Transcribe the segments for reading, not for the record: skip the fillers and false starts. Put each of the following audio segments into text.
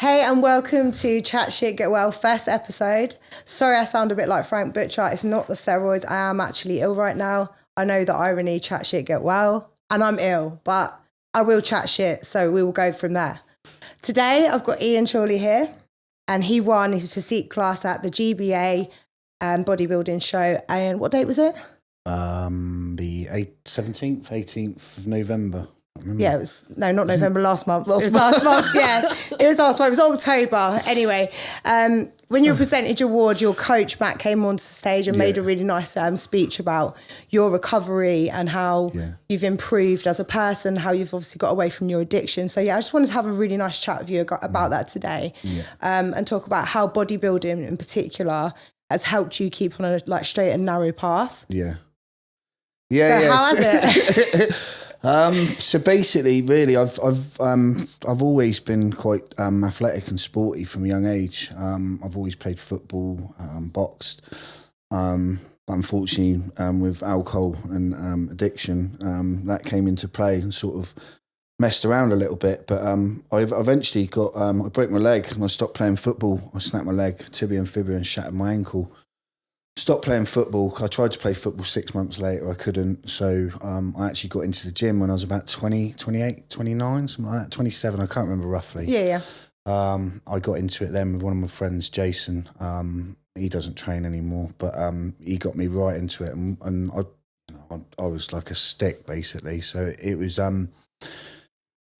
Hey, and welcome to Chat Shit Get Well, first episode. Sorry I sound a bit like Frank Butcher. It's not the steroids. I am actually ill right now. I know the irony, chat shit, get well. And I'm ill, but I will chat shit, so we will go from there. Today, I've got Ian Chorley here, and he won his physique class at the GBA bodybuilding show. And what date was it? The 17th, 18th of November. Yeah, it was, no, not November, last month. It was last month, yeah. It was last month. It was October. Anyway, when you presented your award, your coach, Matt, came onto stage and made a really nice speech about your recovery and how you've improved as a person, how you've obviously got away from your addiction. So, yeah, I just wanted to have a really nice chat with you about that today and talk about how bodybuilding in particular has helped you keep on a straight and narrow path. Yeah. So how has it? So basically, really, I've always been quite athletic and sporty from a young age. I've always played football, boxed. Unfortunately, with alcohol and addiction, that came into play and sort of messed around a little bit. But I eventually got I broke my leg and I stopped playing football. I snapped my leg, tibia and fibula, and shattered my ankle. Stopped playing football. I tried to play football 6 months later. I couldn't. So I actually got into the gym when I was about 20, 28, 29, something like that. 27, I can't remember roughly. Yeah. I got into it then with one of my friends, Jason. He doesn't train anymore, but he got me right into it. And I was like a stick, basically. So it was...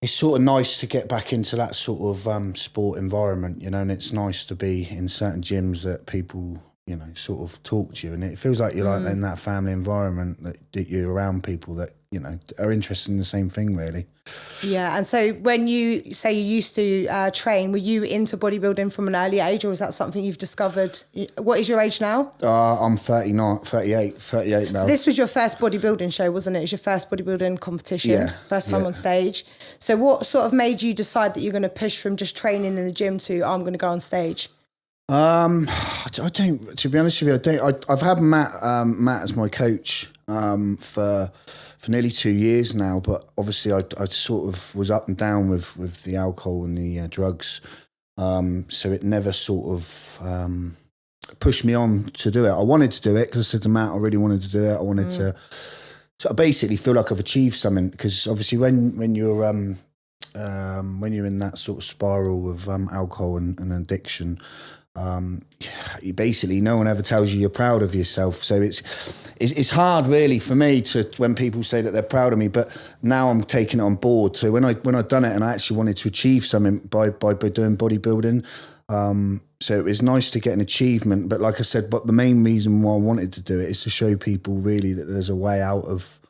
it's sort of nice to get back into that sort of sport environment, you know, and it's nice to be in certain gyms that people... you know, sort of talk to you, and it feels like you're like in that family environment that you're around people that, you know, are interested in the same thing, really. Yeah, and so when you say you used to train, were you into bodybuilding from an early age, or is that something you've discovered? What is your age now? I'm 38 now. So this was your first bodybuilding show, wasn't it? It was your first bodybuilding competition, first time on stage. So what sort of made you decide that you're going to push from just training in the gym to, I'm going to go on stage? I don't. To be honest with you, I don't. I've had Matt as my coach for nearly 2 years now, but obviously I sort of was up and down with the alcohol and the drugs, so it never sort of pushed me on to do it. I wanted to do it because I said to Matt, I really wanted to do it. I wanted to. So I basically feel like I've achieved something, because obviously when you're in that sort of spiral of alcohol and addiction. You basically, no one ever tells you you're proud of yourself, so it's hard really for me to, when people say that they're proud of me, but now I'm taking it on board. So when I'd done it and I actually wanted to achieve something by doing bodybuilding, so it was nice to get an achievement. But like I said, but the main reason why I wanted to do it is to show people really that there's a way out of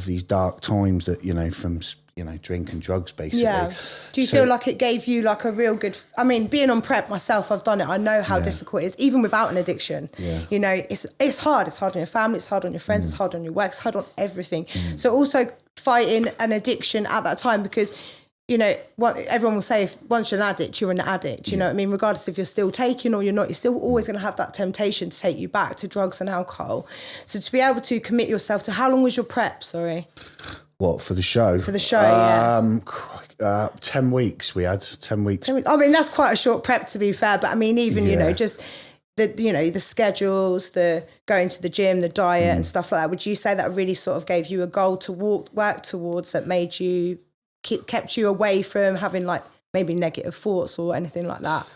these dark times, that, you know, from, you know, drink and drugs, basically. Yeah. Do you feel like it gave you like a real good... I mean, being on prep myself, I've done it. I know how difficult it is, even without an addiction. Yeah. You know, it's hard. It's hard on your family. It's hard on your friends. It's hard on your work. It's hard on everything. So also fighting an addiction at that time, because... you know, what everyone will say, if once you're an addict, you're an addict. You know what I mean? Regardless if you're still taking or you're not, you're still always going to have that temptation to take you back to drugs and alcohol. So to be able to commit yourself to, how long was your prep? Sorry. What, for the show? For the show, yeah. 10 weeks we had, 10 weeks. I mean, that's quite a short prep, to be fair. But I mean, even, you know, just the schedules, the going to the gym, the diet and stuff like that. Would you say that really sort of gave you a goal to work towards, that made you... kept you away from having like maybe negative thoughts or anything like that?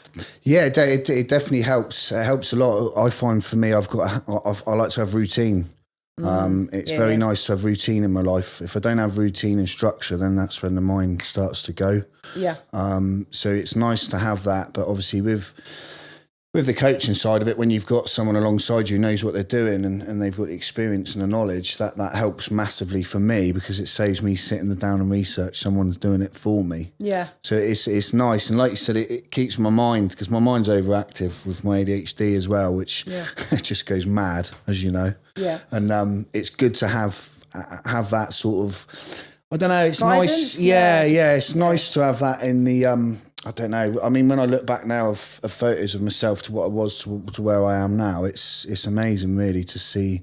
Yeah, it definitely helps. It helps a lot. I find for me, I like to have routine. It's very nice to have routine in my life. If I don't have routine and structure, then that's when the mind starts to go. Yeah. So it's nice to have that, but obviously with the coaching side of it, when you've got someone alongside you who knows what they're doing and they've got the experience and the knowledge, that helps massively for me, because it saves me sitting down and research. Someone's doing it for me. Yeah. So it's nice. And like you said, it keeps my mind, because my mind's overactive with my ADHD as well, which just goes mad, as you know. Yeah. And it's good to have that sort of, I don't know, it's guidance? Nice. Yeah. It's nice to have that in the... I don't know. I mean, when I look back now of photos of myself to what I was to where I am now, it's amazing really to see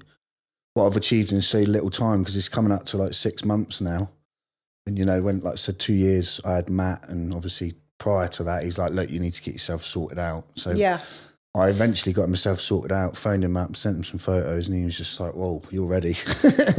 what I've achieved in so little time, because it's coming up to like 6 months now. And, you know, when, like I said, 2 years, I had Matt and obviously prior to that, he's like, look, you need to get yourself sorted out. So yeah. I eventually got myself sorted out, phoned him up, sent him some photos, and he was just like, whoa, you're ready.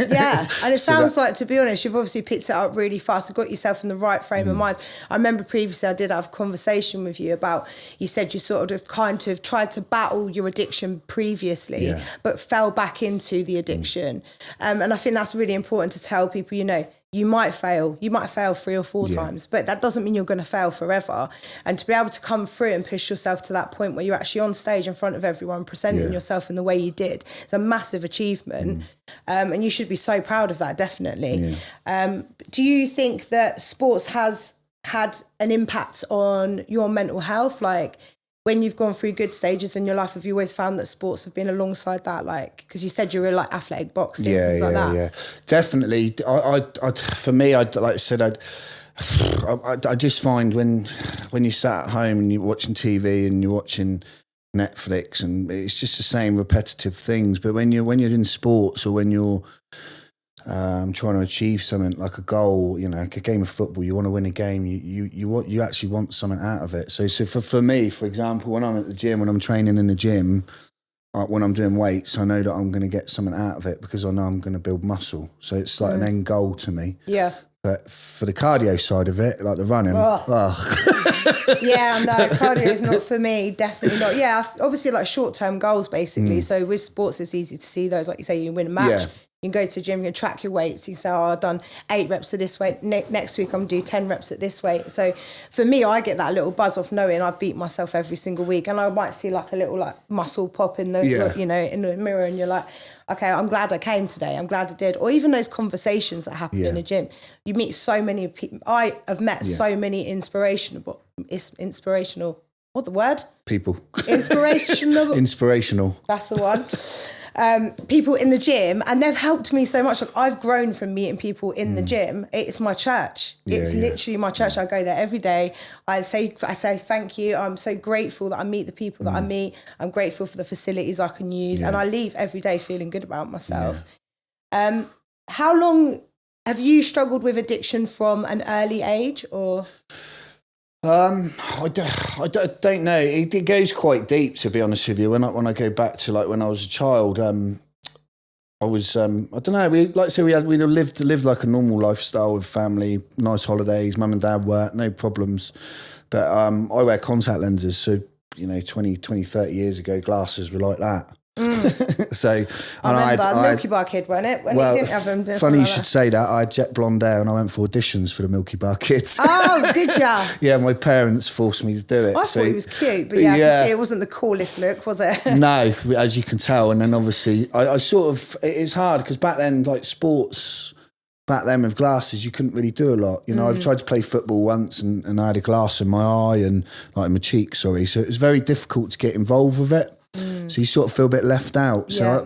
Yeah, and it sounds like, to be honest, you've obviously picked it up really fast and got yourself in the right frame of mind. I remember previously I did have a conversation with you about, you said you sort of kind of tried to battle your addiction previously, but fell back into the addiction. And I think that's really important to tell people, you know, you might fail 3 or 4 times, but that doesn't mean you're going to fail forever. And to be able to come through and push yourself to that point where you're actually on stage in front of everyone, presenting yourself in the way you did, it's a massive achievement. And you should be so proud of that, definitely. Do you think that sports has had an impact on your mental health? Like, when you've gone through good stages in your life, have you always found that sports have been alongside that? Like, because you said you were like athletic boxing, things like that. Yeah, definitely. For me, like I said, I just find when you sat at home and you're watching TV and you're watching Netflix, and it's just the same repetitive things. But when you're in sports, or when you're trying to achieve something like a goal, you know, like a game of football, you want to win a game, you actually want something out of it. So for me, for example, when I'm at the gym, when I'm training in the gym, when I'm doing weights, I know that I'm going to get something out of it because I know I'm going to build muscle. So it's like an end goal to me. Yeah. But for the cardio side of it, like the running, yeah, no, cardio is not for me, definitely not. Yeah, obviously like short-term goals, basically. So with sports, it's easy to see those. Like you say, you win a match. You can go to the gym, you can track your weights. You can say, I've done 8 reps at this weight. Next week, I'm going to do 10 reps at this weight. So for me, I get that little buzz off knowing I've beat myself every single week. And I might see like a little like muscle pop in the, you know, in the mirror. And you're like, okay, I'm glad I came today. I'm glad I did. Or even those conversations that happen in the gym. You meet so many people. I have met so many inspirational, what the word? People. Inspirational. That's the one. People in the gym, and they've helped me so much. Like, I've grown from meeting people in the gym. It's my church. It's literally my church. I go there every day. I say thank you. I'm so grateful that I meet the people that I meet. I'm grateful for the facilities I can use, and I leave every day feeling good about myself. How long have you struggled with addiction from an early age, or? I don't know. It goes quite deep, to be honest with you. When I go back to like when I was a child, I was I don't know. We lived like a normal lifestyle with family, nice holidays, mum and dad work, no problems. But I wear contact lenses, so you know, 20, 30 years ago, glasses were like that. So I remember Milky Bar kid, wasn't it? When he didn't have them. Funny you should say that. I had jet blonde hair and I went for auditions for the Milky Bar Kids. Oh, did ya? Yeah, my parents forced me to do it. I thought he was cute, but I can see it wasn't the coolest look, was it? No, as you can tell. And then obviously I sort of, it's hard because back then, like sports, back then with glasses, you couldn't really do a lot. You know, I tried to play football once and I had a glass in my eye and like my cheek, sorry. So it was very difficult to get involved with it. So you sort of feel a bit left out. So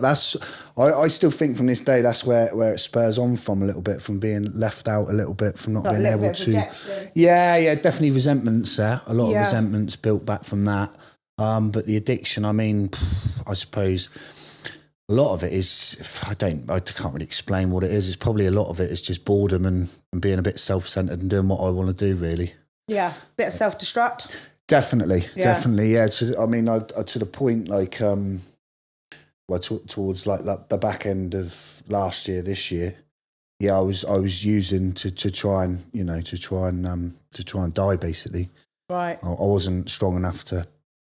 I still think from this day, that's where it spurs on from a little bit, from being left out a little bit, from not being able to. Yeah, definitely resentments there. A lot of resentments built back from that. But the addiction, I mean, I suppose a lot of it is, I can't really explain what it is. It's probably a lot of it is just boredom and being a bit self-centered and doing what I want to do, really. Yeah, bit of self-destruct. Definitely. So, I mean, to the point, like, towards like the back end of last year, this year, I was using to try and die, basically. Right. I wasn't strong enough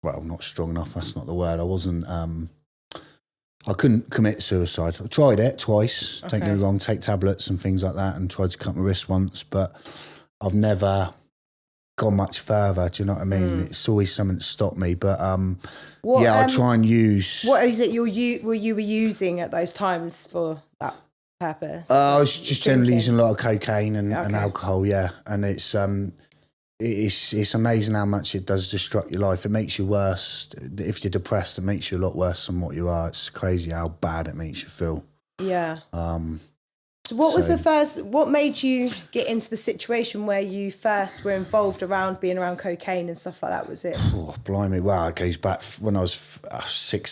not strong enough. That's not the word. I wasn't. I couldn't commit suicide. I tried it twice. Don't get me wrong. Take tablets and things like that, and tried to cut my wrist once, but I've never gone much further. Do you know what I mean? It's always something to stop me. But I'll try and use. What is it you were using at those times for that purpose? I was just generally using a lot of cocaine and alcohol. Yeah, and it's amazing how much it does destruct your life. It makes you worse. If you're depressed, it makes you a lot worse than what you are. It's crazy how bad it makes you feel. Yeah. So what made you get into the situation where you first were involved being around cocaine and stuff like that, was it? Oh, blimey. Well, it goes back when I was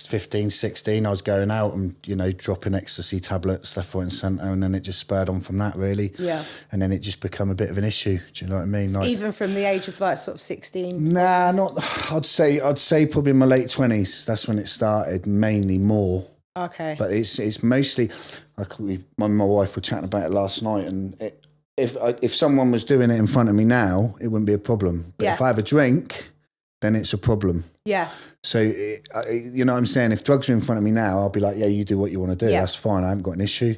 15, 16. I was going out and, dropping ecstasy tablets left, right and centre, and then it just spurred on from that, really. Yeah. And then it just became a bit of an issue. Do you know what I mean? Like, even from the age of sort of 16? Nah, not. I'd say probably in my late 20s. That's when it started, mainly more. Okay. But it's mostly, like my wife were chatting about it last night, and if someone was doing it in front of me now, it wouldn't be a problem. But if I have a drink, then it's a problem. Yeah. So, you know what I'm saying? If drugs are in front of me now, I'll be like, yeah, you do what you want to do. That's fine. I haven't got an issue.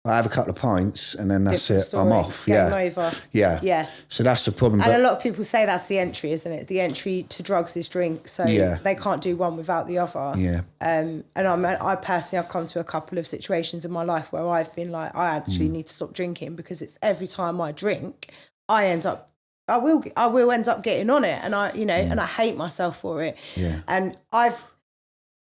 I have a couple of pints and then that's Different it. story. I'm off. Game over. Yeah. So that's the problem. And a lot of people say that's the entry, isn't it? The entry to drugs is drink. So they can't do one without the other. Yeah. And I personally, I've come to a couple of situations in my life where I've been like, I actually need to stop drinking, because it's every time I drink, I will end up getting on it. And and I hate myself for it. Yeah. And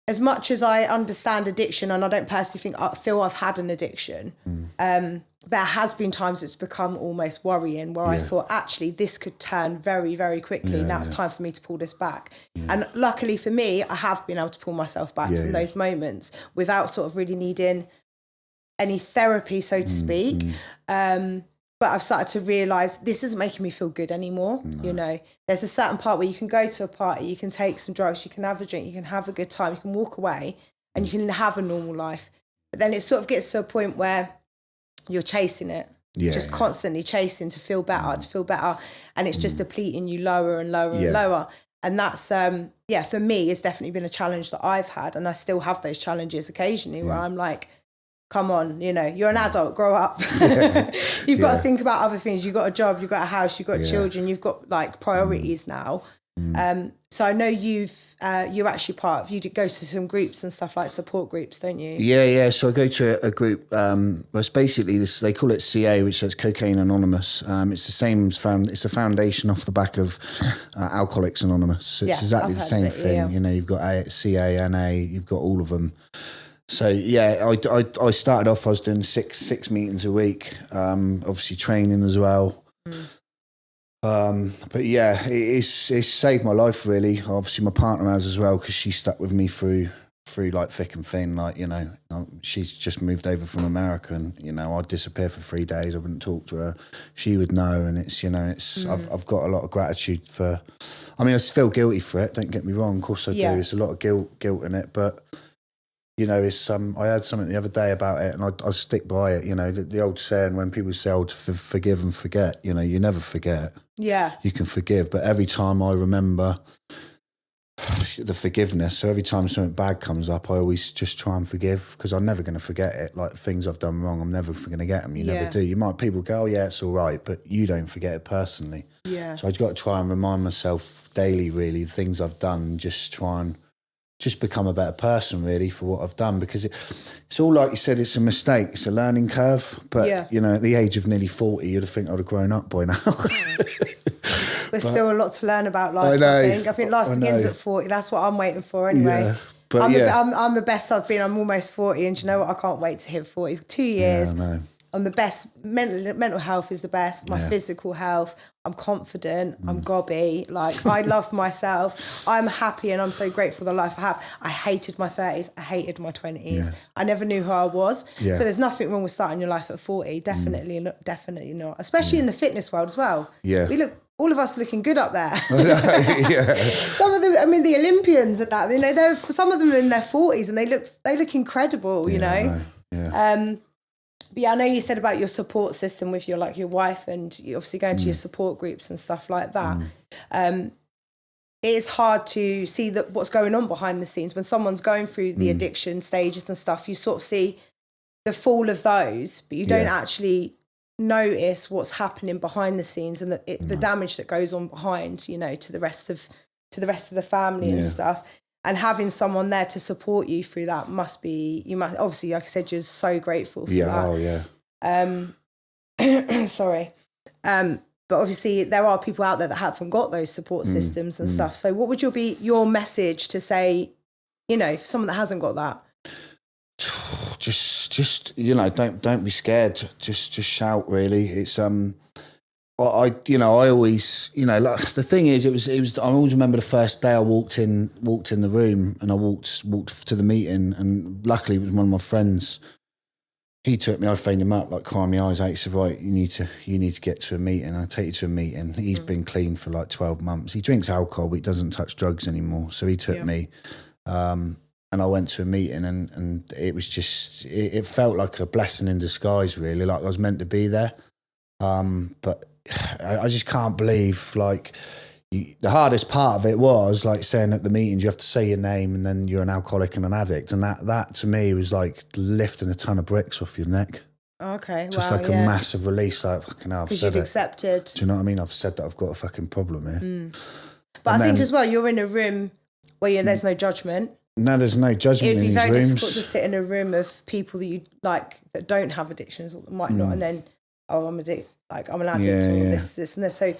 as much as I understand addiction, and I don't personally feel I've had an addiction, there has been times it's become almost worrying, where I thought, actually, this could turn very, very quickly. Now it's time for me to pull this back. Yeah. And luckily for me, I have been able to pull myself back from those moments without sort of really needing any therapy, so to speak. But I've started to realise this isn't making me feel good anymore. No. There's a certain part where you can go to a party, you can take some drugs, you can have a drink, you can have a good time, you can walk away and you can have a normal life. But then it sort of gets to a point where you're chasing it, constantly chasing to feel better. And it's just depleting you lower and lower and lower. And that's, for me, it's definitely been a challenge that I've had. And I still have those challenges occasionally where I'm like, come on, you're an adult, grow up. You've got to think about other things. You've got a job, you've got a house, you've got children, you've got like priorities now. So I know you're actually you go to some groups and stuff, like support groups, don't you? Yeah. So I go to a group, it's basically this, they call it CA, which is Cocaine Anonymous. It's the same, it's a foundation off the back of Alcoholics Anonymous. So it's exactly the same thing. Yeah. You've got CA, NA, you've got all of them. So I started off, I was doing six meetings a week, obviously training as well. But it's saved my life, really. Obviously my partner has as well, because she stuck with me through like thick and thin. Like, she's just moved over from America, and I'd disappear for 3 days, I wouldn't talk to her, she would know. And it's I've got a lot of gratitude for, I feel guilty for it, don't get me wrong, of course I do. There's a lot of guilt in it, but it's I heard something the other day about it, and I stick by it. The old saying, when people say, forgive and forget, you never forget. Yeah. You can forgive, but every time I remember the forgiveness, so every time something bad comes up, I always just try and forgive, because I'm never going to forget it. Like, things I've done wrong, I'm never going to get them. You never do. People go, oh yeah, it's all right, but you don't forget it personally. Yeah. So I've got to try and remind myself daily, really, the things I've done, and just try and become a better person, really, for what I've done, because it's all, like you said, it's a mistake, it's a learning curve, but at the age of nearly 40, you'd think I'd have grown up by now. There's still a lot to learn about life. I think life begins at 40. That's what I'm waiting for anyway. But I'm the best I've been. I'm almost 40, and do you know what, I can't wait to hit 40. 2 years, I'm the best. Mental health is the best. My physical health, I'm confident, I'm gobby, like, I love myself, I'm happy, and I'm so grateful for the life I have. I hated my 30s, I hated my 20s. I never knew who I was. So there's nothing wrong with starting your life at 40, definitely not, especially in the fitness world as well. All of us looking good up there. Some of them, the Olympians and that, they're, some of them are in their 40s and they look incredible, But I know you said about your support system with your wife, and you obviously going to your support groups and stuff like that. It is hard to see what's going on behind the scenes when someone's going through the addiction stages and stuff. You sort of see the fall of those, but you don't actually notice what's happening behind the scenes and the damage that goes on behind, to the rest of the family and stuff. And having someone there to support you through that obviously, like I said, you're so grateful for that. Sorry. But obviously there are people out there that haven't got those support systems and stuff. So what would be your message to say, for someone that hasn't got that? Just just don't be scared. Just shout. Really, it's I always, like the thing is, it was. I always remember the first day I walked in the room, and I walked to the meeting, and luckily it was one of my friends. He took me. I phoned him up, like crying my eyes out. He said, "Right, you need to get to a meeting. I'll take you to a meeting." He's been clean for like 12 months. He drinks alcohol, but he doesn't touch drugs anymore. So he took me, and I went to a meeting, and it was just it felt like a blessing in disguise, really. Like I was meant to be there, but. I just can't believe, like, the hardest part of it was, like, saying at the meetings, you have to say your name and then you're an alcoholic and an addict. And that to me was like lifting a ton of bricks off your neck. Okay, just like a massive release, like, fucking hell, I've said it. Because you've accepted. Do you know what I mean? I've said that I've got a fucking problem here. But I think as well, you're in a room where there's no judgment. No, there's no judgment in these rooms. It'd be very difficult to sit in a room of people that you like that don't have addictions or that might not, and then, I'm addicted. Like I'm an addict or this and this. So,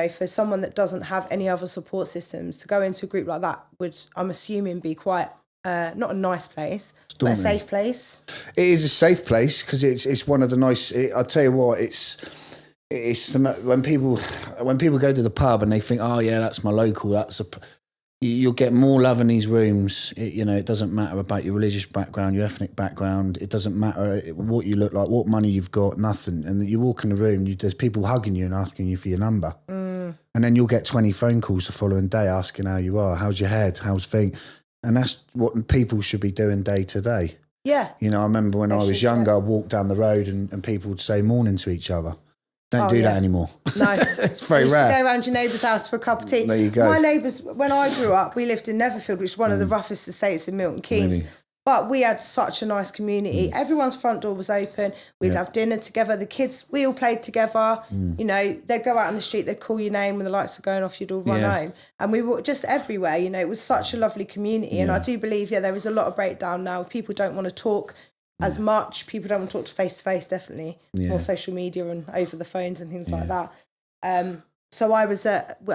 for someone that doesn't have any other support systems to go into a group like that would, I'm assuming, be quite not a nice place, but a safe place. It is a safe place because it's one of the nice. I'll tell you what, it's when people go to the pub and they think, oh yeah, that's my local. You'll get more love in these rooms. It doesn't matter about your religious background, your ethnic background. It doesn't matter what you look like, what money you've got, nothing. And you walk in the room, there's people hugging you and asking you for your number. And then you'll get 20 phone calls the following day asking how you are, how's your head, how's things. And that's what people should be doing day to day. Yeah. I remember when I was younger, I'd walk down the road and people would say morning to each other. Don't do that anymore. No. It's very rare. You go around your neighbour's house for a cup of tea. There you go. My neighbours, when I grew up, we lived in Netherfield, which is one of the roughest estates in Milton Keynes. Really? But we had such a nice community. Everyone's front door was open. We'd have dinner together. The kids, we all played together. They'd go out on the street, they'd call your name when the lights were going off, you'd all run home. And we were just everywhere, it was such a lovely community. And I do believe, there is a lot of breakdown now. People don't want to talk as much. People don't want to talk face to face, definitely. More social media and over the phones and things like that. So I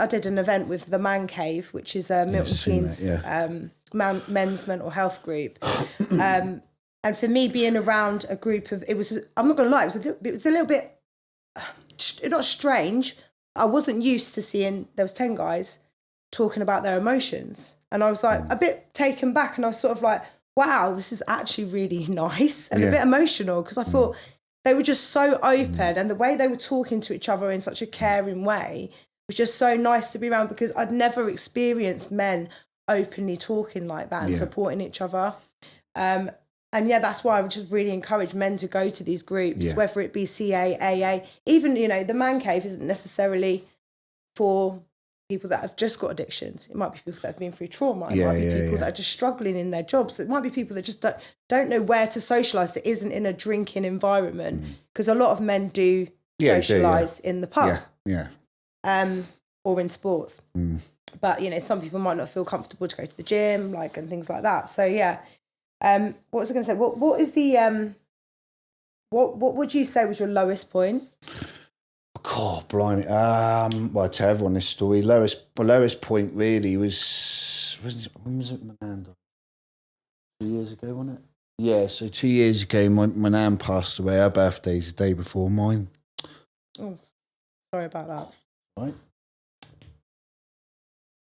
did an event with the Man Cave, which is Milton Keynes men's mental health group. And for me, being around a group of, I'm not going to lie, it was a little bit, not strange. I wasn't used to seeing, there was 10 guys talking about their emotions. And I was like a bit taken back, and I was sort of like, wow, this is actually really nice and a bit emotional, because I thought they were just so open and the way they were talking to each other in such a caring way was just so nice to be around, because I'd never experienced men openly talking like that and supporting each other. And that's why I would just really encourage men to go to these groups, whether it be CA, AA, even, the Man Cave isn't necessarily for people that have just got addictions. It might be people that have been through trauma. It might be people that are just struggling in their jobs. It might be people that just don't know where to socialise, that isn't in a drinking environment, because a lot of men do socialise in the pub. Or in sports. But, some people might not feel comfortable to go to the gym, and things like that. So, what was I going to say? What is the, what would you say was your lowest point? God, blimey. Well, I tell everyone this story. Lowest point really was, when was it, my nan died? 2 years ago, wasn't it? Yeah, so 2 years ago, my nan passed away. Her birthday's the day before mine. Oh, sorry about that. Right.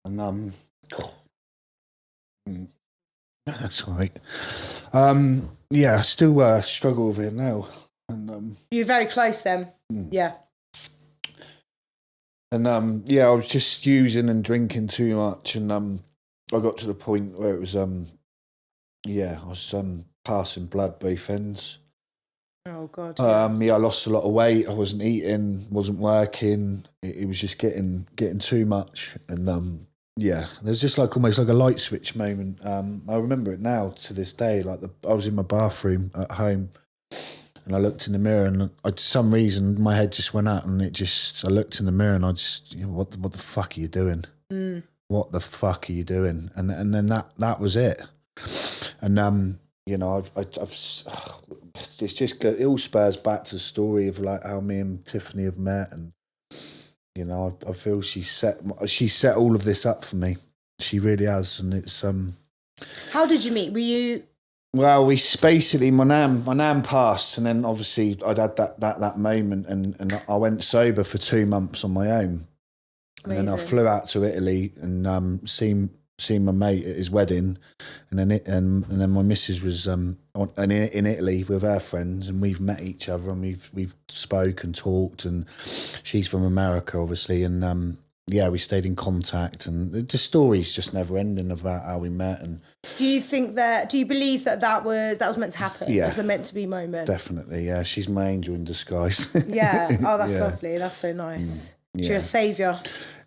And, that's all right. I still struggle with it now. And you're very close then. Yeah. And I was just using and drinking too much, and I got to the point where it was I was passing blood both ends. Oh God. I lost a lot of weight. I wasn't eating, wasn't working. It was just getting too much, and there's just almost like a light switch moment. I remember it now to this day. I was in my bathroom at home, and I looked in the mirror, and for some reason my head just went out, and I looked in the mirror, and I just, what the fuck are you doing? What the fuck are you doing? And then that was it. And it all spurs back to the story of how me and Tiffany have met, and I feel she set all of this up for me. She really has, and it's How did you meet? Were you Well, we basically my nan passed, and then obviously I'd had that moment, and I went sober for 2 months on my own. Amazing. And then I flew out to Italy and seen my mate at his wedding, and then my missus was in Italy with her friends, and we've met each other, and we've spoke and talked, and she's from America obviously, and we stayed in contact, and the story's just never ending about how we met. And do you believe that was meant to happen? Yeah, it was a meant to be moment. Definitely, yeah. She's my angel in disguise. Yeah. Oh, that's lovely. That's so nice. Yeah. She's a saviour.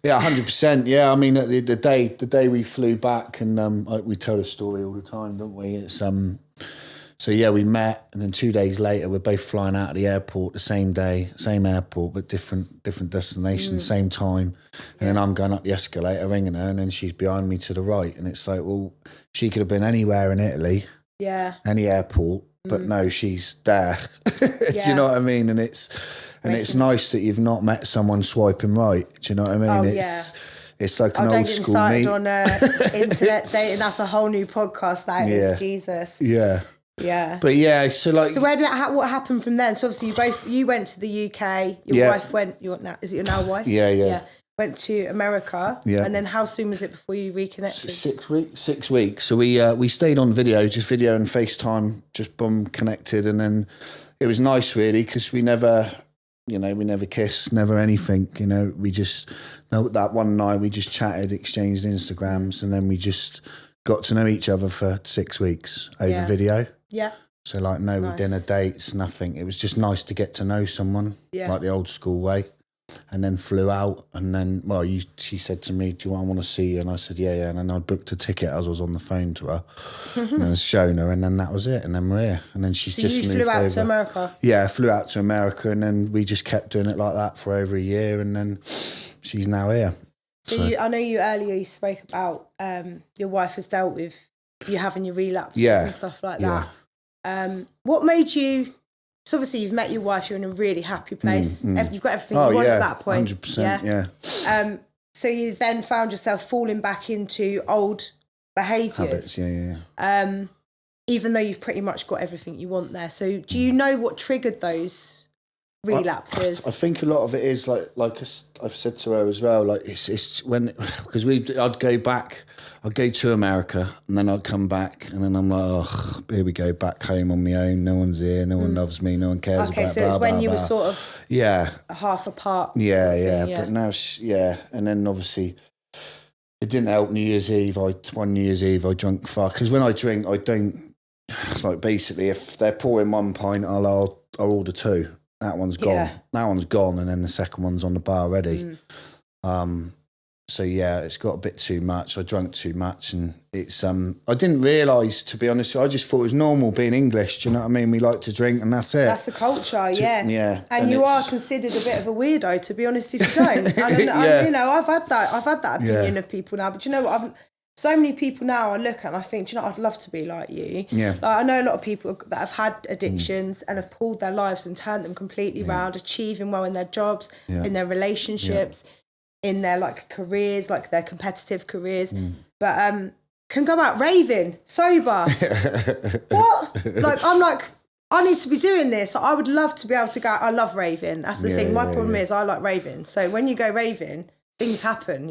Yeah, 100%. Yeah, I mean, the day we flew back, and we tell the story all the time, don't we? It's so yeah, we met, and then 2 days later, we're both flying out of the airport the same day, same airport, but different destination, same time. And then I'm going up the escalator, ringing her, and then she's behind me to the right, and it's like, well, she could have been anywhere in Italy, any airport, but no, she's there. Do you know what I mean? And it's nice that you've not met someone swiping right. Do you know what I mean? Oh, It's like an old school meet. Don't get me started on internet dating. That's a whole new podcast. That is Jesus. Yeah. Yeah. But yeah, so like. So what happened from then? So obviously you went to the UK. Your wife went. Is it your now wife? Yeah. Went to America. Yeah. And then how soon was it before you reconnected? 6 weeks. 6 weeks. So we stayed on video and FaceTime, just connected, and then it was nice really because we never kissed, never anything. We just that one night we just chatted, exchanged Instagrams, and then we just got to know each other for 6 weeks over video. Yeah. So like no dinner dates, nothing. It was just nice to get to know someone, like the old school way. And then flew out, and then she said to me, "Do you want to see you?" And I said, "Yeah." And then I booked a ticket as I was on the phone to her, and I was showing her, and then that was it. And then we're here, and then she's just moved over. So you flew out to America? Yeah, I flew out to America, and then we just kept doing it like that for over a year, and then she's now here. So I know you spoke about your wife has dealt with you having your relapses and stuff like that. What made you? So obviously you've met your wife, you're in a really happy place. You've got everything you want at that point. 100%, yeah. So you then found yourself falling back into old behaviours. Habits, even though you've pretty much got everything you want there. So do you know what triggered those relapses? I think a lot of it is like I've said to her as well, like it's when, because I'd go to America, and then I'd come back, and then I'm like, oh, here we go, back home on my own. No one's here. No one loves me. No one cares about me. Okay, so it's when you were sort of half apart. Yeah. But now, and then obviously it didn't help New Year's Eve. One New Year's Eve I drank far, because when I drink, I don't, like, basically if they're pouring 1 pint, I'll order 2. That one's gone. Yeah. That one's gone, and then the second one's on the bar ready. So yeah, it's got a bit too much. I drank too much, and it's I didn't realise, to be honest. I just thought it was normal being English. Do you know what I mean? We like to drink, and that's it. That's the culture, yeah. And you are considered a bit of a weirdo, to be honest. If you don't, I've had that opinion of people now. But you know what? So many people now I look at and I think, do you know, I'd love to be like you. Yeah. Like, I know a lot of people that have had addictions and have pulled their lives and turned them completely round, achieving well in their jobs, in their relationships, in their like careers, like their competitive careers, but can go out raving, sober. What? Like, I'm like, I need to be doing this. I would love to be able to go. I love raving. That's the thing. My problem is I like raving. So when you go raving, things happen.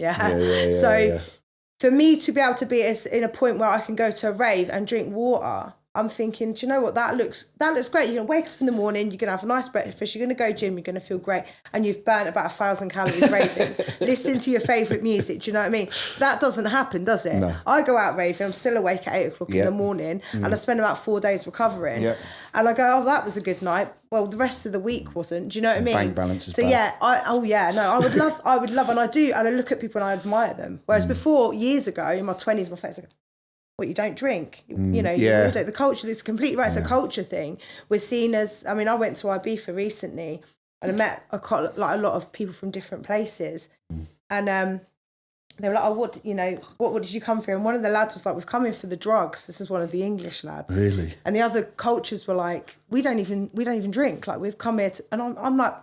For me to be able to be in a point where I can go to a rave and drink water, I'm thinking, do you know what, that looks great. You're going to wake up in the morning, you're going to have a nice breakfast, you're going to go gym, you're going to feel great, and you've burnt about 1,000 calories raving. Listen to your favourite music, do you know what I mean? That doesn't happen, does it? No. I go out raving, I'm still awake at 8 o'clock in the morning, and I spend about 4 days recovering. And I go, oh, that was a good night. Well, the rest of the week wasn't. Do you know what I mean? Bank balance is so bad. I would love, and I do, and I look at people and I admire them. Whereas before, years ago, in my 20s, my face like, what, you don't drink? You know, the culture, it's completely right. It's a culture thing. We're seen as, I mean, I went to Ibiza recently and I met a lot of people from different places. And they were like, oh, what did you come for? And one of the lads was like, we've come in for the drugs. This is one of the English lads. Really? And the other cultures were like, we don't even drink. Like, we've come here to, and I'm like,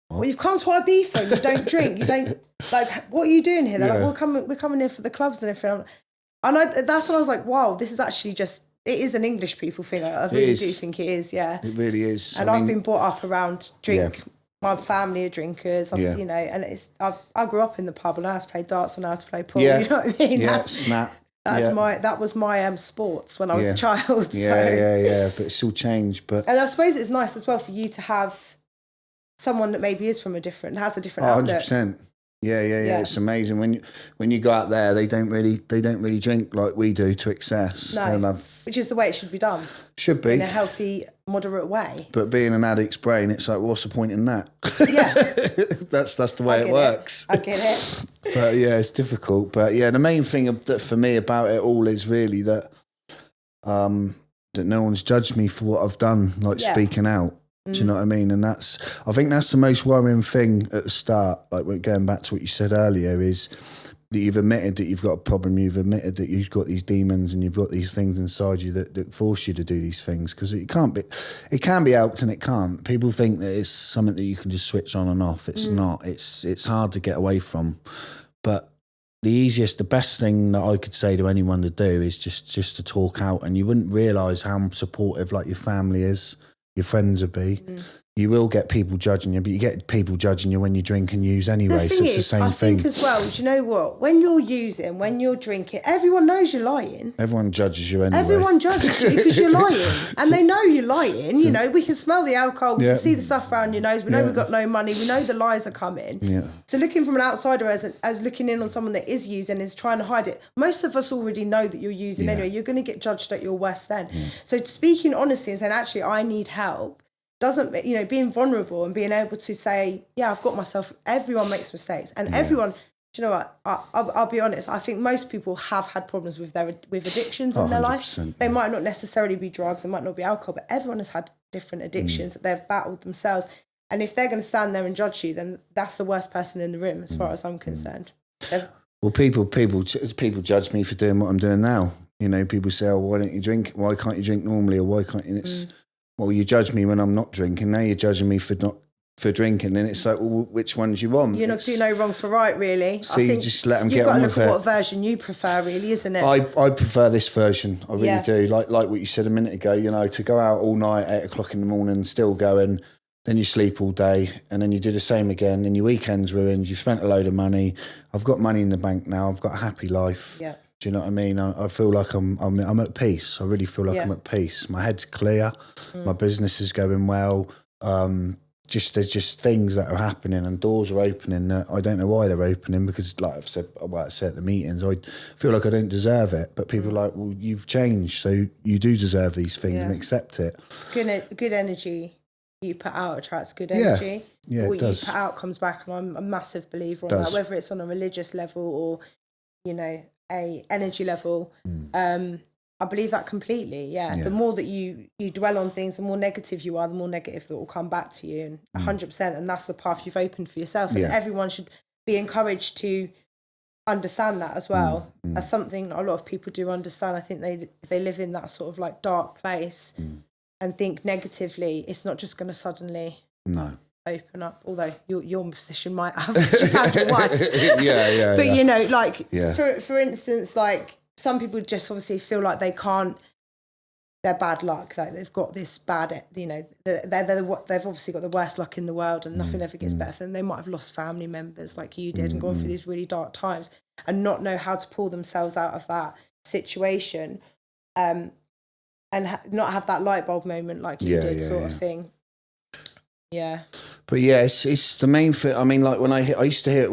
well, you've come to Ibiza, you don't drink, you don't, like, what are you doing here? They're like, we're coming here for the clubs and everything. And that's when I was like, wow, this is actually just it is an English people thing. I really do think it is, yeah. It really is. And I've been brought up around drink. Yeah. My family are drinkers, you know, and I grew up in the pub and I had to play darts and I had to play pool, you know what I mean? Yeah, snap. That was my sports when I was a child. Yeah, but it's all changed. But and I suppose it's nice as well for you to have someone that maybe is from has a different outlook. 100%. Yeah. It's amazing when you go out there. They don't really drink like we do to excess. No, which is the way it should be done. Should be in a healthy, moderate way. But being an addict's brain, it's like, what's the point in that? Yeah, that's the way it works. I get it. But yeah, it's difficult. But yeah, the main thing that for me about it all is really that that no one's judged me for what I've done, like speaking out. Do you know what I mean? And I think that's the most worrying thing at the start, like going back to what you said earlier, is that you've admitted that you've got a problem, you've admitted that you've got these demons and you've got these things inside you that force you to do these things, because it can be helped and it can't. People think that it's something that you can just switch on and off. It's not. It's hard to get away from. But the best thing that I could say to anyone to do is just to talk out, and you wouldn't realise how supportive like your family is. Your friends would be. You will get people judging you, but you get people judging you when you drink and use anyway. So it's the same thing. I think as well, do you know what? When you're drinking, everyone knows you're lying. Everyone judges you anyway. Everyone judges you because you're lying. And they know you're lying. You know, we can smell the alcohol, we can see the stuff around your nose, we know we've got no money, we know the lies are coming. Yeah. So looking from an outsider as looking in on someone that is using, is trying to hide it, most of us already know that you're using anyway. You're going to get judged at your worst then. So speaking honestly and saying, actually, I need help, doesn't, you know, being vulnerable and being able to say, yeah, I've got myself, everyone makes mistakes. And everyone, do you know what, I'll be honest, I think most people have had problems with addictions in their life. They might not necessarily be drugs, it might not be alcohol, but everyone has had different addictions that they've battled themselves. And if they're going to stand there and judge you, then that's the worst person in the room as far as I'm concerned. Well, people judge me for doing what I'm doing now. You know, people say, oh, why don't you drink? Why can't you drink normally? Or why can't you? And it's... Well, you judge me when I'm not drinking. Now you're judging me for drinking. And it's like, well, which ones you want? You're not doing no wrong for right, really. So you just let them get on with it. You've got to look at what version you prefer, really, isn't it? I prefer this version. I really do. Like what you said a minute ago, you know, to go out all night, 8 o'clock in the morning, still going, then you sleep all day, and then you do the same again, and your weekend's ruined. You've spent a load of money. I've got money in the bank now. I've got a happy life. Yeah. Do you know what I mean? I feel like I'm at peace. I really feel like I'm at peace. My head's clear. My business is going well. There's just things that are happening and doors are opening that I don't know why they're opening, because like I said at the meetings, I feel like I don't deserve it. But people are like, well, you've changed, so you do deserve these things and accept it. Good energy you put out attracts good energy. Yeah, what it does. you put out comes back, and I'm a massive believer on that, whether it's on a religious level or, you know, a energy level. I believe that completely. The more that you dwell on things, the more negative you are, the more negative that will come back to you, and 100%. And that's the path you've opened for yourself. And everyone should be encouraged to understand that as well. That's something a lot of people do understand. I think they live in that sort of like dark place and think negatively. It's not just going to suddenly open up, although your position might have found your wife. But you know, like for instance, like some people just obviously feel like they're bad luck, like they've got this bad, you know, they've obviously got the worst luck in the world, and nothing ever gets better for them. They might have lost family members like you did and gone through these really dark times and not know how to pull themselves out of that situation, and not have that light bulb moment like you did, sort of thing. Yeah. But yeah, it's the main thing. I mean, like when I started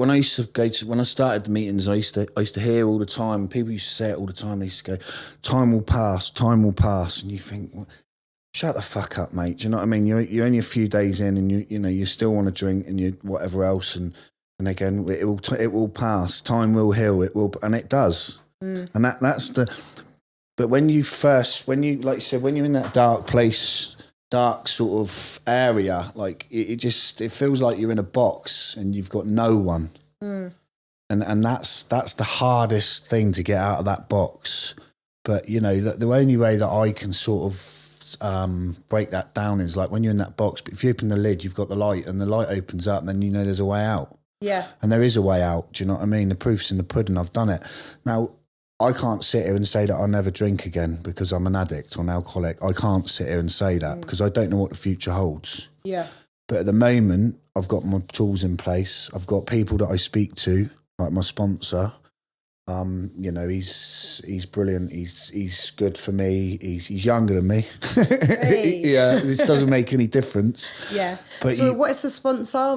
the meetings, I used to hear all the time, people used to say it all the time, they used to go, time will pass, and you think, well, shut the fuck up, mate. Do you know what I mean? You're only a few days in, and you know, you still want to drink and you whatever else, and again, it will pass, time will heal, it will, and it does. And that's but when you like you said, when you're in that dark place, dark sort of area, like it feels like you're in a box and you've got no one, and that's the hardest thing to get out of that box. But you know, the only way that I can sort of break that down is like when you're in that box, but if you open the lid, you've got the light, and the light opens up, and then you know there's a way out. And there is a way out. Do you know what I mean? The proof's in the pudding. I've done it. Now I can't sit here and say that I'll never drink again because I'm an addict or an alcoholic. I can't sit here and say that because I don't know what the future holds. Yeah. But at the moment, I've got my tools in place. I've got people that I speak to, like my sponsor. You know, he's brilliant. He's good for me. He's younger than me. Hey. Yeah, which doesn't make any difference. Yeah. But so what is the sponsor?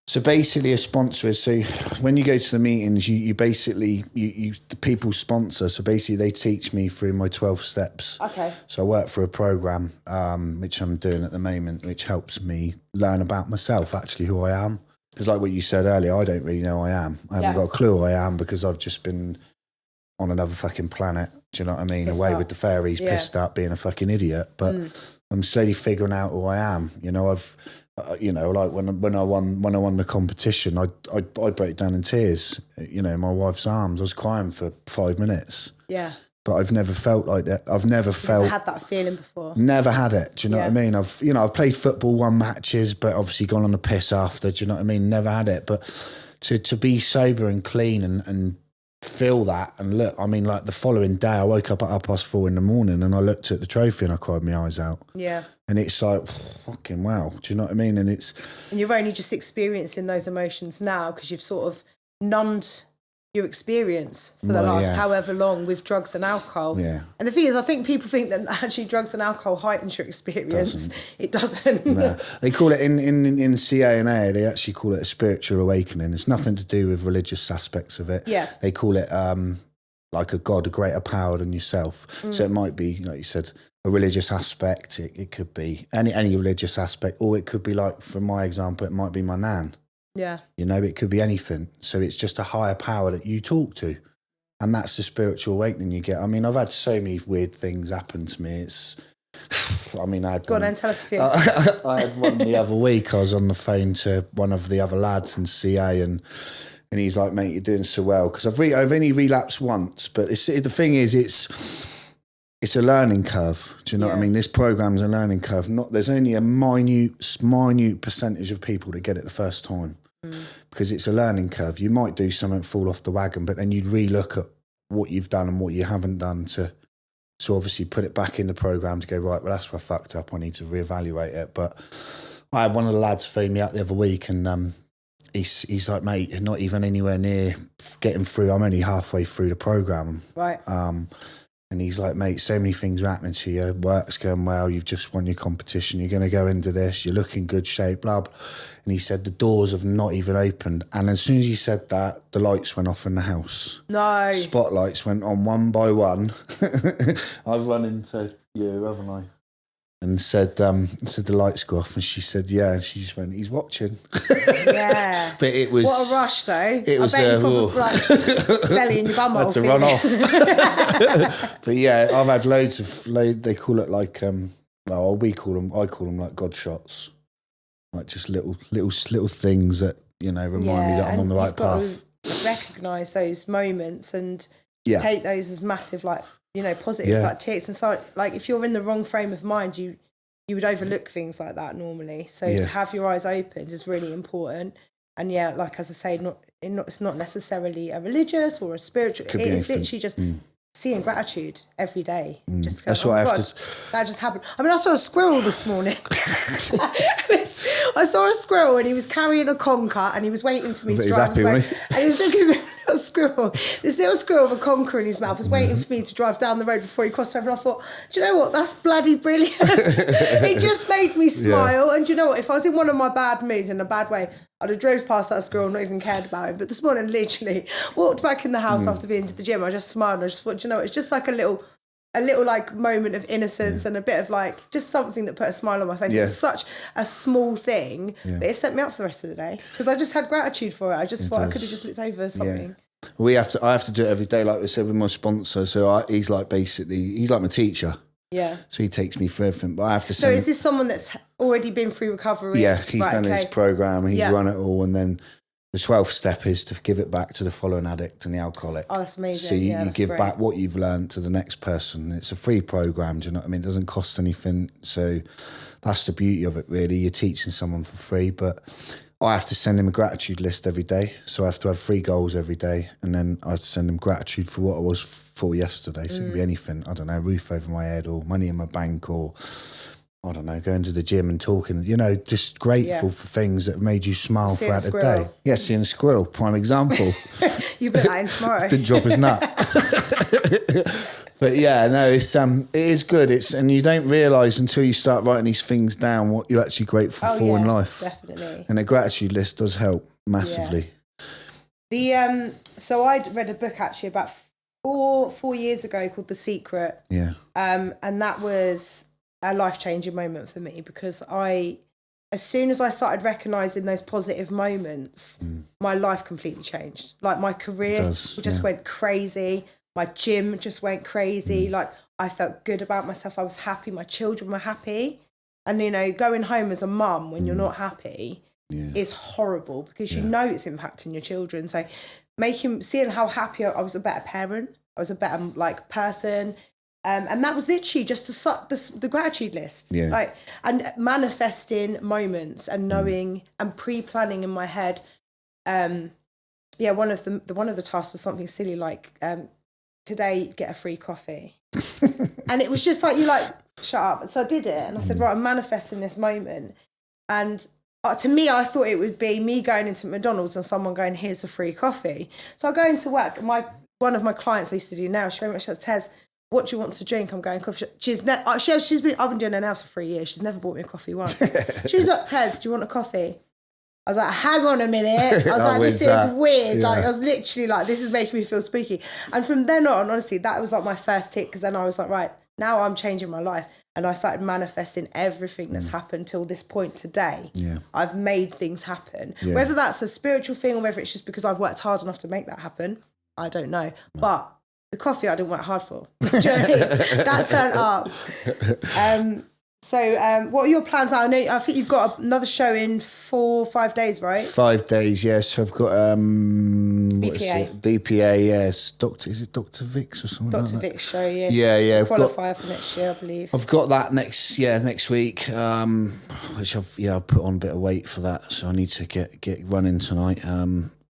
So basically a sponsor is, so when you go to the meetings, you basically, the people sponsor. So basically they teach me through my 12 steps. Okay. So I work for a program, which I'm doing at the moment, which helps me learn about myself, actually, who I am. Because like what you said earlier, I don't really know who I am. I haven't got a clue who I am because I've just been on another fucking planet. Do you know what I mean? Pissed Away up. with the fairies, pissed up, being a fucking idiot. But I'm slowly figuring out who I am. You know, you know, like when I won the competition, I broke down in tears. You know, in my wife's arms. I was crying for 5 minutes. Yeah. But I've never felt like that. I've never had that feeling before. Never had it. Do you know what I mean? I've played football, won matches, but obviously gone on a piss after. Do you know what I mean? Never had it. But to be sober and clean and feel that and look, I mean, like the following day, I woke up at 4:30 in the morning and I looked at the trophy and I cried my eyes out. Yeah. And it's like, fucking wow. Do you know what I mean? And you're only just experiencing those emotions now because you've sort of numbed your experience for the last however long with drugs and alcohol. Yeah. And the thing is, I think people think that actually drugs and alcohol heightens your experience. It doesn't. No. They call it in CA and A, they actually call it a spiritual awakening. It's nothing to do with religious aspects of it. Yeah. They call it like a God, a greater power than yourself. So it might be, like you said, a religious aspect. It could be any religious aspect, or it could be like, for my example, it might be my nan. Yeah. You know, it could be anything. So it's just a higher power that you talk to. And that's the spiritual awakening you get. I mean, I've had so many weird things happen to me. I mean, I had Go on then, tell us a few. I had one the other week. I was on the phone to one of the other lads in CA and he's like, mate, you're doing so well. Because I've only relapsed once. But the thing is, it's a learning curve. Do you know what I mean? This program's a learning curve. There's only a minute percentage of people that get it the first time. Because it's a learning curve. You might do something, fall off the wagon, but then you'd re-look at what you've done and what you haven't done to obviously put it back in the program to go, right, well, that's where I fucked up. I need to reevaluate it. But I had one of the lads phone me out the other week and he's like, mate, not even anywhere near getting through. I'm only halfway through the program. Right. And he's like, mate, so many things are happening to you. Work's going well. You've just won your competition. You're going to go into this. You're looking good shape, blah, blah. And he said the doors have not even opened. And as soon as he said that, the lights went off in the house. No. Spotlights went on one by one. I've run into you, haven't I? And said the lights go off. And she said, yeah. And she just went, he's watching. Yeah. But it was... What a rush, though. It was... I bet like, belly in your bum. Had to run off. But yeah, I've had loads of... They call it like... I call them like God shots. Like just little things that, you know, remind me that I'm on the right path. Recognise those moments and take those as massive, like, you know, positives, like ticks. And so, like, if you're in the wrong frame of mind, you would overlook things like that normally. So to have your eyes opened is really important. And like as I say, it's not necessarily a religious or a spiritual. It's literally just seeing gratitude every day. Just go, that's what I have to. That just happened. I mean, I saw a squirrel this morning. I saw a squirrel and he was carrying a conker and he was waiting for me to drive away. And he was looking at a squirrel. This little squirrel with a conker in his mouth was waiting for me to drive down the road before he crossed over. And I thought, do you know what? That's bloody brilliant. It just made me smile. And do you know what? If I was in one of my bad moods in a bad way, I'd have drove past that squirrel and not even cared about him. But this morning, literally, walked back in the house after being to the gym. I just smiled and I just thought, do you know what? It's just like a little like moment of innocence and a bit of like just something that put a smile on my face. It was such a small thing, but it set me up for the rest of the day because I just had gratitude for it. I just thought I could have just looked over something. I have to do it every day, like we said, with my sponsor. So he's like my teacher. Yeah. So he takes me through everything, but I have to. So is this someone that's already been through recovery? Yeah, he's done his program. He's run it all, and then the 12th step is to give it back to the following addict and the alcoholic. Oh, that's amazing. So you give back what you've learned to the next person. It's a free program, do you know what I mean? It doesn't cost anything. So that's the beauty of it, really. You're teaching someone for free. But I have to send him a gratitude list every day. So I have to have 3 goals every day. And then I have to send him gratitude for what I was for yesterday. So it could be anything, I don't know, roof over my head or money in my bank or, I don't know, going to the gym and talking, you know, just grateful for things that have made you smile throughout the day. Yeah, seeing a squirrel, prime example. You put that in tomorrow. Didn't drop his nut. But yeah, no, it is good. And you don't realise until you start writing these things down what you're actually grateful for in life. Definitely. And a gratitude list does help massively. Yeah. So I read a book actually about 4 years ago called The Secret. Yeah. And that was a life-changing moment for me because as soon as I started recognising those positive moments, my life completely changed. Like my career just went crazy. My gym just went crazy. Like I felt good about myself. I was happy. My children were happy. And, you know, going home as a mum when you're not happy is horrible because you know it's impacting your children. So seeing how happy I was, a better parent. I was a better person. And that was literally just the gratitude list. Yeah. Like, and manifesting moments and knowing and pre-planning in my head. One of the tasks was something silly like, today get a free coffee. And it was just like, you like, shut up. So I did it. And I said, right, I'm manifesting this moment. And to me, I thought it would be me going into McDonald's and someone going, here's a free coffee. So I go into work. One of my clients I used to do now, she very much says, Tez, what do you want to drink? I'm going coffee shop. I've been doing her nails for 3 years. She's never bought me a coffee once. She was like, Tez, do you want a coffee? I was like, hang on a minute. I was like, this is weird. Yeah. Like, I was literally like, this is making me feel spooky. And from then on, honestly, that was like my first tick because then I was like, right, now I'm changing my life. And I started manifesting everything that's happened till this point today. Yeah. I've made things happen. Yeah. Whether that's a spiritual thing or whether it's just because I've worked hard enough to make that happen, I don't know. No. But the coffee I didn't work hard for. Do you know what I mean? That turned up. So what are your plans now? I think you've got another show in 4 or 5 days, right? 5 days, yes. I've got BPA. BPA, yes. Is it Dr. Vic's or something? Dr. Vic's show, yes. Yeah. Qualifier for next year, I believe. I've got that next week, which I've put on a bit of weight for that, so I need to get running tonight.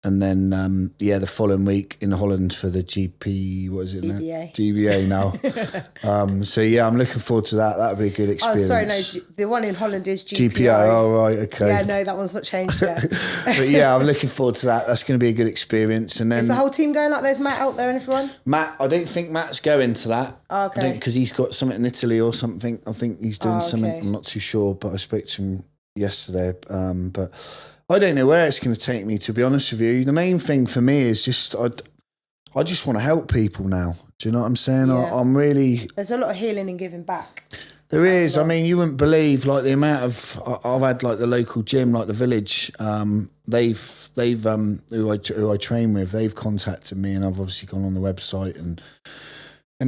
And then, the following week in Holland for the GP, what is it now? GBA now. So, I'm looking forward to that. That'll be a good experience. Oh, sorry, no, the one in Holland is GPO. GPO, oh, right, okay. Yeah, no, that one's not changed yet. But I'm looking forward to that. That's going to be a good experience. And then, is the whole team going like there's Matt out there and everyone? Matt, I don't think Matt's going to that. Oh, okay. Because he's got something in Italy or something. I think he's doing something. I'm not too sure, but I spoke to him yesterday. But I don't know where it's going to take me, to be honest with you. The main thing for me is just, I just want to help people now. Do you know what I'm saying? Yeah. I'm really... There's a lot of healing and giving back. There is. I mean, you wouldn't believe, like, the amount of... I've had, like, the local gym, like the Village, they've who I train with, they've contacted me, and I've obviously gone on the website, and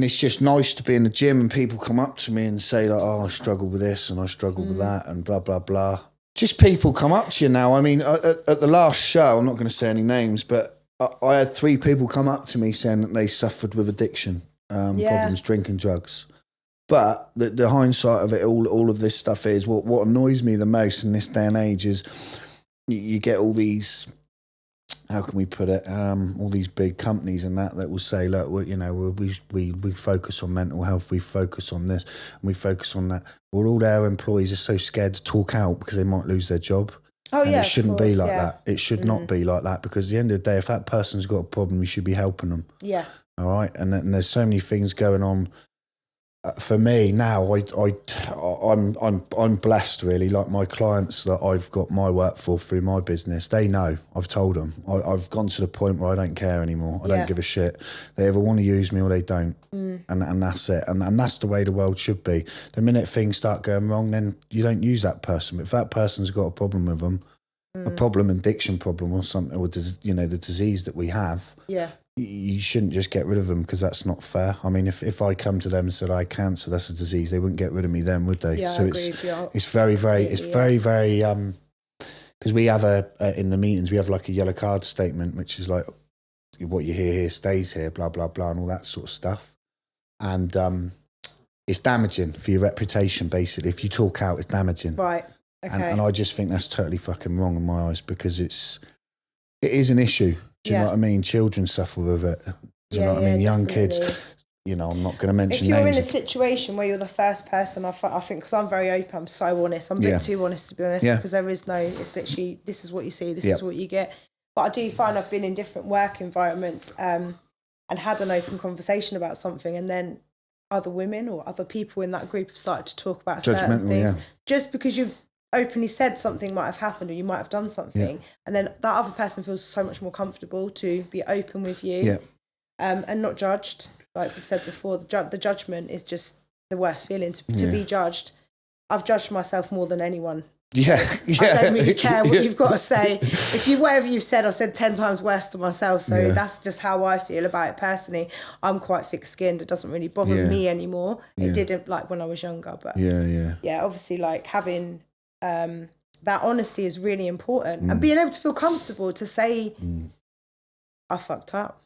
it's just nice to be in the gym and people come up to me and say, like, oh, I struggle with this and I struggle with that and blah, blah, blah. Just people come up to you now. I mean, at the last show, I'm not going to say any names, but I had 3 people come up to me saying that they suffered with addiction problems, drinking drugs. But the hindsight of it, all of this stuff is, what annoys me the most in this day and age is you get all these, how can we put it, all these big companies and that will say, look, we focus on mental health, we focus on this, and we focus on that. Well, all their employees are so scared to talk out because they might lose their job. Oh, and it shouldn't be like that. It should not be like that, because at the end of the day, if that person's got a problem, you should be helping them. Yeah. All right? And there's so many things going on. For me now, I'm blessed, really. Like, my clients that I've got my work for through my business, they know. I've told them. I've gone to the point where I don't care anymore. I don't give a shit. They either want to use me or they don't, and that's it. And that's the way the world should be. The minute things start going wrong, then you don't use that person. But if that person's got a problem with them, a problem, addiction problem or something, or the disease that we have, you shouldn't just get rid of them, because that's not fair. I mean, if I come to them and said I had cancer, that's a disease, they wouldn't get rid of me then, would they? Yeah, so it's very, very, because we have in the meetings, we have like a yellow card statement, which is like, what you hear here stays here, blah, blah, blah, and all that sort of stuff. And it's damaging for your reputation, basically. If you talk out, it's damaging. Right. Okay. And I just think that's totally fucking wrong in my eyes, because it is an issue. Do you know what I mean? Children suffer with it. Do you know what I mean? Young kids, you know, I'm not going to mention names. If you're in a situation where you're the first person, I think, because I'm very open, I'm so honest. I'm a bit too honest, to be honest, because there is no, it's literally, this is what you see, this is what you get. But I do find I've been in different work environments and had an open conversation about something, and then other women or other people in that group have started to talk about certain things. Just because you've openly said something might have happened, or you might have done something, and then that other person feels so much more comfortable to be open with you and not judged. Like we said before, the judgment is just the worst feeling, to be judged. I've judged myself more than anyone. I don't really care what you've got to say. Whatever you've said, I've said 10 times worse to myself. So that's just how I feel about it personally. I'm quite thick-skinned. It doesn't really bother me anymore. It didn't, like, when I was younger. But obviously, like, having that honesty is really important, and being able to feel comfortable to say, I fucked up,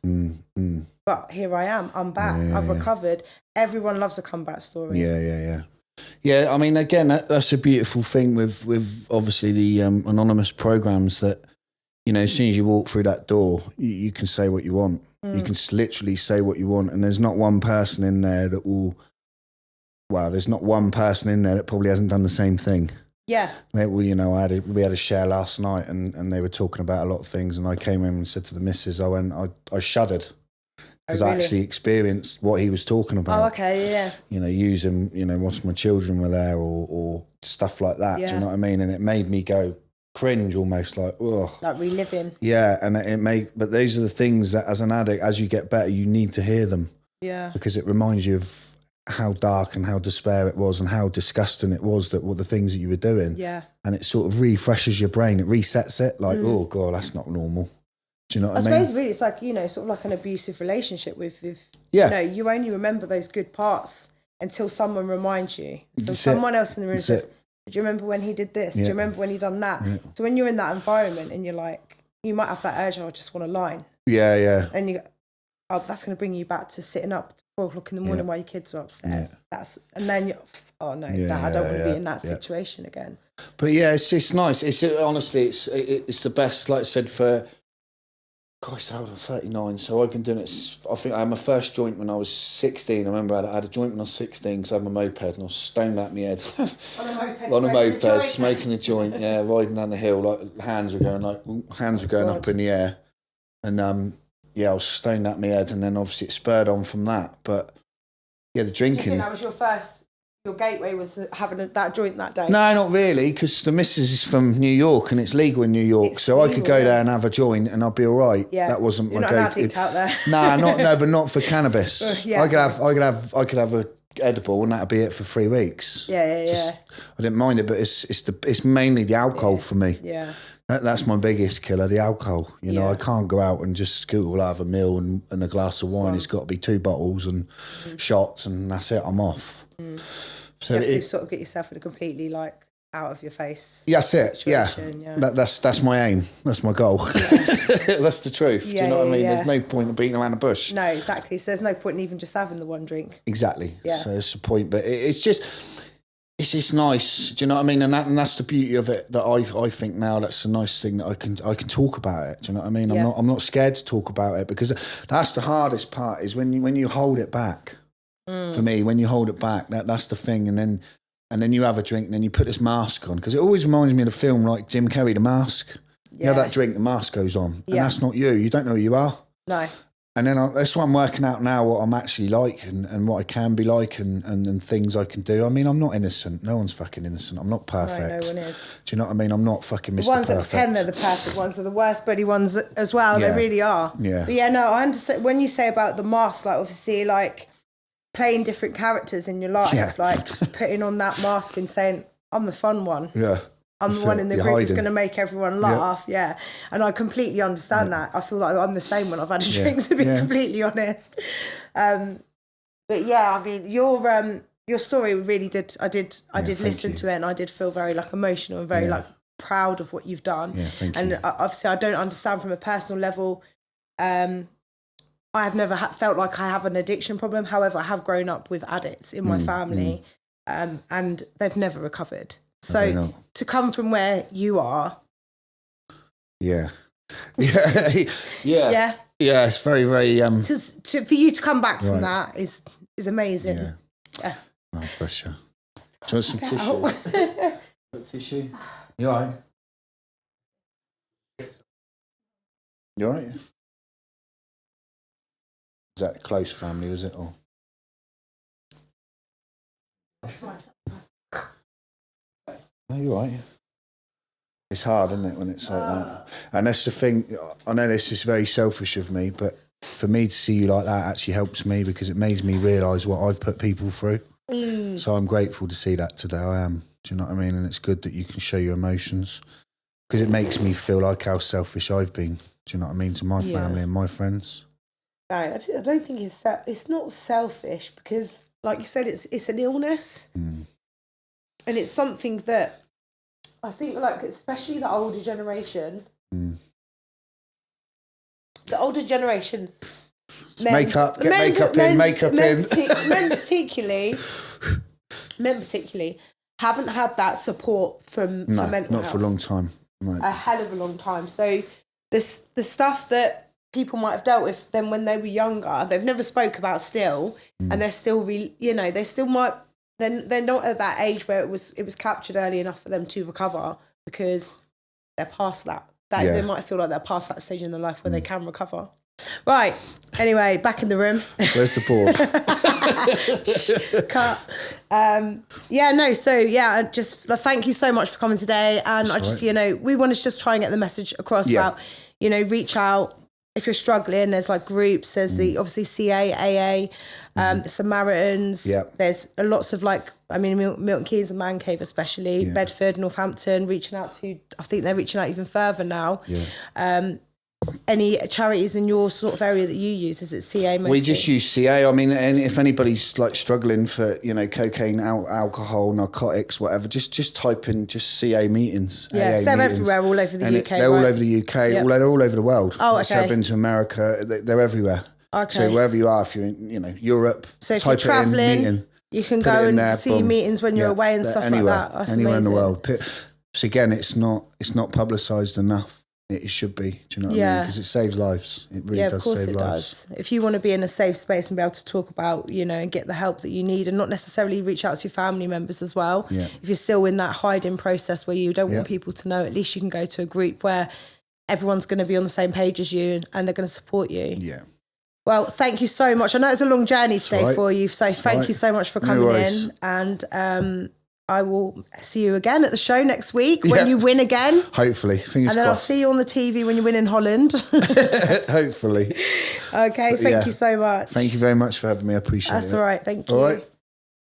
but here I am. I'm back. I've recovered. Everyone loves a comeback story. Yeah, I mean, again, that's a beautiful thing with obviously the anonymous programs, that, you know, as soon as you walk through that door, you can say what you want. You can literally say what you want, and there's not one person in there that will. Well, there's not one person in there that probably hasn't done the same thing. Yeah. Well, you know, we had a share last night, and they were talking about a lot of things, and I came in and said to the missus, I shuddered. Because I actually experienced what he was talking about. Oh, okay, yeah. You know, using, you know, once my children were there, or stuff like that. Do you know what I mean? And it made me go cringe almost, like, ugh. Like reliving. Yeah, and but those are the things that, as an addict, as you get better, you need to hear them. Yeah. Because it reminds you of how dark and how despair it was, and how disgusting it was, that what the things that you were doing. Yeah. And it sort of refreshes your brain. It resets it, like, oh God, that's not normal. Do you know what I mean? I suppose really it's like, you know, sort of like an abusive relationship with you know, you only remember those good parts until someone reminds you. So someone else in the room says, do you remember when he did this? Do you remember when he done that? So when you're in that environment and you're like, you might have that urge, I just want a line. Yeah. And you go, oh, that's going to bring you back to sitting up 4 o'clock in the morning while your kids are upstairs. And then you're, oh no, I don't want to be in that situation again. But yeah, it's nice. It's honestly, it's the best, like I said, for... Gosh, I was 39, so I've been doing it. I think I had my first joint when I was 16. I remember I had a joint when I was 16 because I had my moped, and I was stoned out my head. On a moped, smoking a joint, riding down the hill, like hands were going up in the air. And I was stoned out my head, and then obviously it spurred on from that. But yeah, the drinking. Do you think that was your gateway was having that joint that day? No, not really, because the missus is from New York and it's legal in New York, so I could go there and have a joint and I'd be all right. Yeah, that wasn't You're my not an addict out there. But not for cannabis. I could have a edible and that'd be it for 3 weeks. Yeah. I didn't mind it, but it's mainly the alcohol for me. Yeah. That's my biggest killer, the alcohol. You know, I can't go out and just go, I'll have a meal and a glass of wine. It's got to be 2 bottles and shots, and that's it, I'm off. So you have to sort of get yourself in a completely, like, out of your face. That's it, yeah. That's my aim. That's my goal. That's the truth. Do you know what I mean? There's no point in beating around the bush. No, exactly. So there's no point in even just having the one drink. Exactly. Yeah. So that's the point. But it's just... It's nice, do you know what I mean? And that's the beauty of it, that I think now that's a nice thing, that I can talk about it. Do you know what I mean? Yeah. I'm not scared to talk about it, because that's the hardest part, is when you hold it back. For me, when you hold it back, that's the thing. And then you have a drink, and then you put this mask on, because it always reminds me of the film, like Jim Carrey, The Mask. You have that drink, the mask goes on, and that's not you. You don't know who you are. No. And then that's why I'm working out now what I'm actually like, and what I can be like, and things I can do. I mean, I'm not innocent. No one's fucking innocent. I'm not perfect. No one is. Do you know what I mean? I'm not fucking Mr. Perfect. The ones that pretend they're the perfect ones are the worst bloody ones as well. They really are. Yeah. But I understand when you say about the mask, like obviously like playing different characters in your life, like putting on that mask and saying, I'm the fun one. Yeah. I'm the one in the group that's going to make everyone laugh, And I completely understand that. I feel like I'm the same when I've had a drink, to be completely honest. But yeah, I mean, your story really did. I did listen to it, and I did feel very like emotional and very like proud of what you've done. Yeah, thank you. And obviously, I don't understand from a personal level. I have never felt like I have an addiction problem. However, I have grown up with addicts in my family, and they've never recovered. So to come from where you are. Yeah. Yeah. It's very, very. For you to come back from that is amazing. Yeah. Oh, bless you. Do you want some tissue? Tissue? You all right? You all right? Is that a close family, was it? Or? No, you're all right. It's hard, isn't it, when it's like that? And that's the thing. I know this is very selfish of me, but for me to see you like that actually helps me because it makes me realise what I've put people through. So I'm grateful to see that today. I am. Do you know what I mean? And it's good that you can show your emotions because it makes me feel like how selfish I've been. Do you know what I mean? To my family and my friends. No, I don't think it's not selfish because, like you said, it's an illness, and it's something that I think, like, especially the older generation. The older generation. Men particularly haven't had that support from mental health. Not for a long time. No. A hell of a long time. So the stuff that people might have dealt with then when they were younger, they've never spoke about still, and they're still they still might. They're not at that age where it was captured early enough for them to recover because they're past that. They might feel like they're past that stage in their life where they can recover. Right. Anyway, back in the room. Where's the board? Cut. Just thank you so much for coming today. And that's we want to just try and get the message across about, reach out. If you're struggling, there's like groups, there's the obviously CA, AA, the Samaritans. There's lots of Milton Keynes and Man Cave especially, Bedford, Northampton, reaching out to, I think they're reaching out even further now. Any charities in your sort of area that you use? Is it CA mostly? We just use CA. I mean, and if anybody's like struggling for, cocaine, alcohol, narcotics, whatever, just type in just CA meetings. Yeah, so they're everywhere, all over the UK. They're all over the UK, they're all over the world. Oh, okay. So I've been to America, they're everywhere. Okay. So wherever you are, if you're in, Europe, so if type you're travelling, it in, meeting, you can go and there, see meetings when you're away and stuff anywhere, like that. That's anywhere amazing. in the world. So again, it's not publicised enough. It should be. Do you know what I mean? Because it saves lives. It really does save lives. Yeah, of course it does. If you want to be in a safe space and be able to talk about, and get the help that you need and not necessarily reach out to your family members as well. Yeah. If you're still in that hiding process where you don't want people to know, at least you can go to a group where everyone's going to be on the same page as you and they're going to support you. Yeah. Well, thank you so much. I know it's a long journey today for you, so thank you so much for coming in. And I will see you again at the show next week when you win again. Hopefully. Fingers crossed. And then I'll see you on the TV when you win in Holland. Hopefully. Okay, thank you so much. Thank you very much for having me. I appreciate it. That's all right. Thank you. All right.